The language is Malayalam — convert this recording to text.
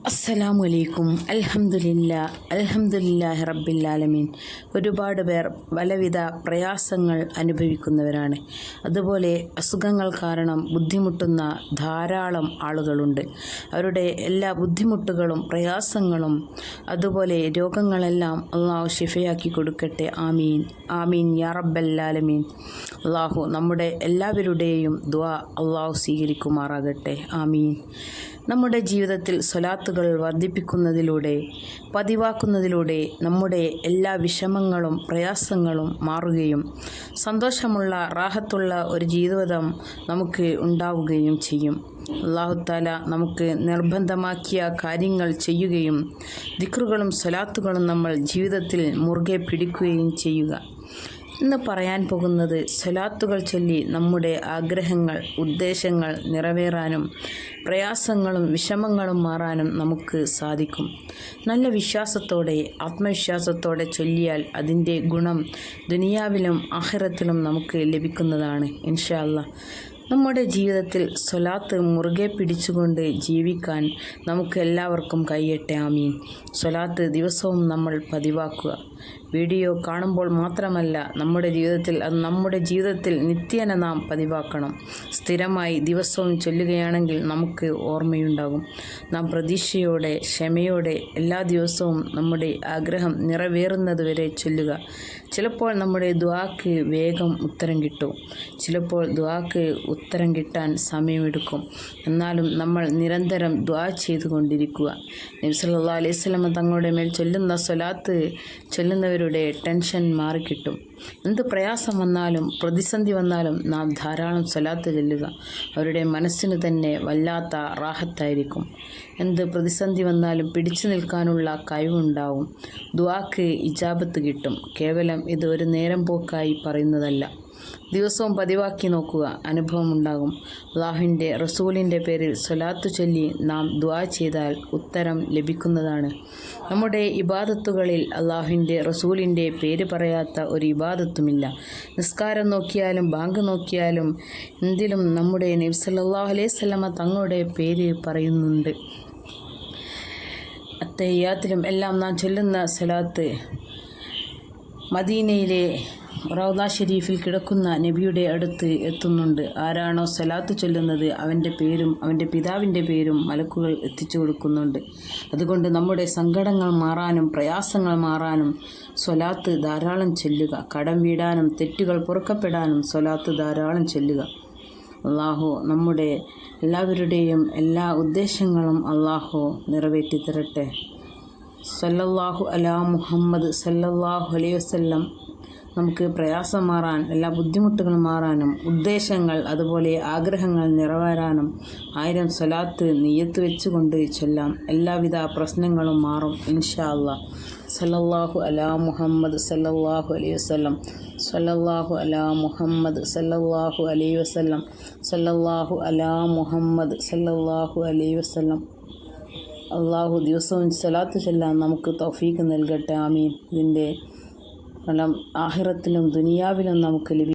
അസ്സലാമലൈക്കും. അൽഹംദുലില്ലാഹി റബ്ബിൽ ആലമീൻ. ഒരുപാട് പേർ പലവിധ പ്രയാസങ്ങൾ അനുഭവിക്കുന്നവരാണ്. അതുപോലെ അസുഖങ്ങൾ കാരണം ബുദ്ധിമുട്ടുന്ന ധാരാളം ആളുകളുണ്ട്. അവരുടെ എല്ലാ ബുദ്ധിമുട്ടുകളും പ്രയാസങ്ങളും അതുപോലെ രോഗങ്ങളെല്ലാം അള്ളാഹു ശിഫയാക്കി കൊടുക്കട്ടെ. ആമീൻ ആമീൻ യാ റബ്ബൽ ആലമീൻ. അള്ളാഹു നമ്മുടെ എല്ലാവരുടെയും ദുആ അള്ളാഹു സ്വീകരിക്കുമാറാകട്ടെ. ആമീൻ. നമ്മുടെ ജീവിതത്തിൽ സ്വലാത്തുകൾ വർദ്ധിപ്പിക്കുന്നതിലൂടെ പതിവാക്കുന്നതിലൂടെ നമ്മുടെ എല്ലാ വിഷമങ്ങളും പ്രയാസങ്ങളും മാറുകയും സന്തോഷമുള്ള റാഹത്തുള്ള ഒരു ജീവിതം നമുക്ക് ഉണ്ടാവുകയും ചെയ്യും. അല്ലാഹു തആല നമുക്ക് നിർബന്ധമാക്കിയ കാര്യങ്ങൾ ചെയ്യുകയും ദിക്റുകളും സ്വലാത്തുകളും നമ്മൾ ജീവിതത്തിൽ മുറുകെ പിടിക്കുകയും ചെയ്യുക. ഇന്ന് പറയാൻ പോകുന്നത് സ്വലാത്തുകൾ ചൊല്ലി നമ്മുടെ ആഗ്രഹങ്ങൾ ഉദ്ദേശങ്ങൾ നിറവേറാനും പ്രയാസങ്ങളും വിഷമങ്ങളും മാറാനും നമുക്ക് സാധിക്കും. നല്ല വിശ്വാസത്തോടെ ആത്മവിശ്വാസത്തോടെ ചൊല്ലിയാൽ അതിൻ്റെ ഗുണം ദുനിയാവിലും ആഖിറത്തിലും നമുക്ക് ലഭിക്കുന്നതാണ് ഇൻഷാ അല്ലാഹ്. നമ്മുടെ ജീവിതത്തിൽ സ്വലാത്ത് മുറുകെ പിടിച്ചുകൊണ്ട് ജീവിക്കാൻ നമുക്ക് എല്ലാവർക്കും കഴിയട്ടെ. ആമീൻ. സ്വലാത്ത് ദിവസവും നമ്മൾ പതിവാക്കുക. വീഡിയോ കാണുമ്പോൾ മാത്രമല്ല, നമ്മുടെ ജീവിതത്തിൽ നിത്യേന നാം പതിവാക്കണം. സ്ഥിരമായി ദിവസവും ചൊല്ലുകയാണെങ്കിൽ നമുക്ക് ഓർമ്മയുണ്ടാകും. നാം പ്രതീക്ഷയോടെ ക്ഷമയോടെ എല്ലാ ദിവസവും നമ്മുടെ ആഗ്രഹം നിറവേറുന്നതുവരെ ചൊല്ലുക. ചിലപ്പോൾ നമ്മുടെ ദുആക്ക് വേഗം ഉത്തരം കിട്ടും, ചിലപ്പോൾ ദുആക്ക് ഉത്തരം കിട്ടാൻ സമയമെടുക്കും. എന്നാലും നമ്മൾ നിരന്തരം ദുആ ചെയ്തുകൊണ്ടിരിക്കുക. നബി സല്ലല്ലാഹു അലൈഹി വസല്ലം തങ്ങളുടെ മേൽ ചൊല്ലുന്ന സ്വലാത്ത് ചൊല്ലുന്നവരുടെ ടെൻഷൻ മാറിക്കിട്ടും. എന്ത് പ്രയാസം വന്നാലും പ്രതിസന്ധി വന്നാലും നാം ധാരാളം സ്വലാത്ത് ചൊല്ലുക. അവരുടെ മനസ്സിന് തന്നെ വല്ലാത്ത റാഹത്തായിരിക്കും. എന്ത് പ്രതിസന്ധി വന്നാലും പിടിച്ചു നിൽക്കാനുള്ള കഴിവുണ്ടാവും. ദുആക്ക് ഇജാബത്ത് കിട്ടും. കേവലം ഇത് ഒരു നേരം പോക്കായി പറയുന്നതല്ല. ദിവസവും പതിവാക്കി നോക്കുക, അനുഭവം ഉണ്ടാകും. അല്ലാഹുവിൻ്റെ റസൂലിൻ്റെ പേരിൽ സ്വലാത്തു ചൊല്ലി നാം ദുആ ചെയ്താൽ ഉത്തരം ലഭിക്കുന്നതാണ്. നമ്മുടെ ഇബാദത്തുകളിൽ അല്ലാഹുവിൻ്റെ റസൂലിൻ്റെ പേര് പറയാത്ത ഒരു ഇബാദത്തുമില്ല. നിസ്കാരം നോക്കിയാലും ബാങ്ക് നോക്കിയാലും എന്തിലും നമ്മുടെ നബി സല്ലല്ലാഹു അലൈഹി വസല്ലമ തങ്ങളുടെ പേര് പറയുന്നുണ്ട്. അത്തഹിയ്യാത്തിലും എല്ലാം നാം ചൊല്ലുന്ന സ്വലാത്ത് മദീനയിലെ റൗദ ഷരീഫിൽ കിടക്കുന്ന നബിയുടെ അടുത്ത് എത്തുന്നുണ്ട്. ആരാണോ സ്വലാത്ത് ചൊല്ലുന്നത് അവൻ്റെ പേരും അവൻ്റെ പിതാവിൻ്റെ പേരും മലക്കുകൾ എത്തിച്ചു കൊടുക്കുന്നുണ്ട്. അതുകൊണ്ട് നമ്മുടെ സങ്കടങ്ങൾ മാറാനും പ്രയാസങ്ങൾ മാറാനും സ്വലാത്ത് ധാരാളം ചൊല്ലുക. കടം വീടാനും തെറ്റുകൾ പൊറുക്കപ്പെടാനും സ്വലാത്ത് ധാരാളം ചൊല്ലുക. അള്ളാഹു നമ്മുടെ എല്ലാവരുടെയും എല്ലാ ഉദ്ദേശങ്ങളും അള്ളാഹു നിറവേറ്റി തരട്ടെ. സല്ലല്ലാഹു അലാ മുഹമ്മദ് സല്ലല്ലാഹു അലൈഹി വസല്ലം. നമുക്ക് പ്രയാസം മാറാൻ എല്ലാ ബുദ്ധിമുട്ടുകൾ മാറാനും ഉദ്ദേശങ്ങൾ അതുപോലെ ആഗ്രഹങ്ങൾ നിറവേറാനും 1000 സ്വലാത്ത് നിയ്യത്ത് വെച്ചുകൊണ്ട് ചൊല്ലാം. എല്ലാവിധ പ്രശ്നങ്ങളും മാറും ഇൻഷാ അല്ലാഹ്. സല്ലല്ലാഹു അലാ മുഹമ്മദ് സല്ലല്ലാഹു അലൈഹി വസല്ലം. സല്ലല്ലാഹു അലാ മുഹമ്മദ് സല്ലല്ലാഹു അലൈഹി വസല്ലം. സല്ലല്ലാഹു അലാ മുഹമ്മദ് സല്ലല്ലാഹു അലൈഹി വസല്ലം. അള്ളാഹു ദിവസവും സ്വലാത്ത് ചൊല്ലാൻ നമുക്ക് തൗഫീഖ് നൽകട്ടെ. ആമീൻ. ഇതിൻ്റെ ഫലം ആഖിറത്തിലും ദുനിയാവിലും നമുക്ക് ലഭിക്കും.